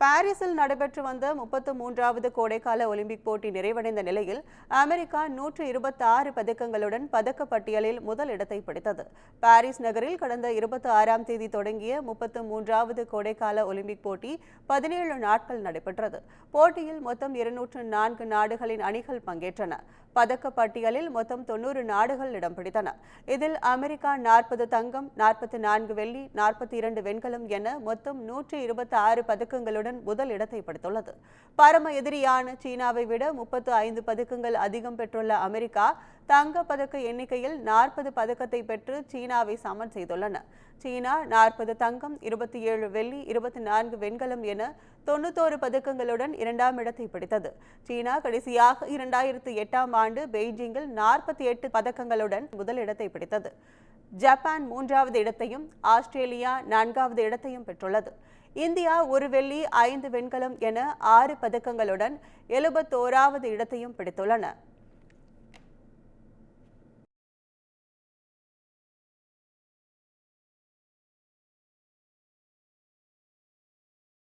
பாரிஸில் நடைபெற்று வந்த 33வது கோடைக்கால ஒலிம்பிக் போட்டி நிறைவடைந்த நிலையில் அமெரிக்கா 126 பதக்கங்களுடன் பதக்கப்பட்டியலில் முதல் இடத்தை பிடித்தது. பாரிஸ் நகரில் கடந்த 26ஆம் தேதி தொடங்கிய 33வது கோடைக்கால ஒலிம்பிக் போட்டி 17 நாட்கள் நடைபெற்றது. போட்டியில் மொத்தம் 204 நாடுகளின் அணிகள் பங்கேற்றன. பதக்கப்பட்டியலில் மொத்தம் 90 நாடுகள் இடம் பிடித்தன. இதில் அமெரிக்கா 40 தங்கம், 44 வெள்ளி, 42 வெண்கலம் என மொத்தம் 126 பதக்கங்களுடன் முதல் இடத்தை பிடித்துள்ளது. பரம எதிரியான சீனாவை விட 35 பதக்கங்கள் அதிகம் பெற்றுள்ள அமெரிக்கா தங்க பதக்க எண்ணிக்கையில் 40 பதக்கத்தை பெற்று சீனாவை சமன் செய்துள்ளன. சீனா 40 தங்கம், 27 வெள்ளி, 24 வெண்கலம் என 91 பதக்கங்களுடன் இரண்டாம் இடத்தை பிடித்தது. சீனா கடைசியாக 2008ஆம் ஆண்டு பெய்ஜிங்கில் 48 பதக்கங்களுடன் முதல் இடத்தை பிடித்தது. ஜப்பான் 3வது இடத்தையும் ஆஸ்திரேலியா 4வது இடத்தையும் பெற்றுள்ளது. இந்தியா 1 வெள்ளி, 5 வெண்கலம் என 6 பதக்கங்களுடன் 71வது இடத்தையும் பிடித்துள்ளன.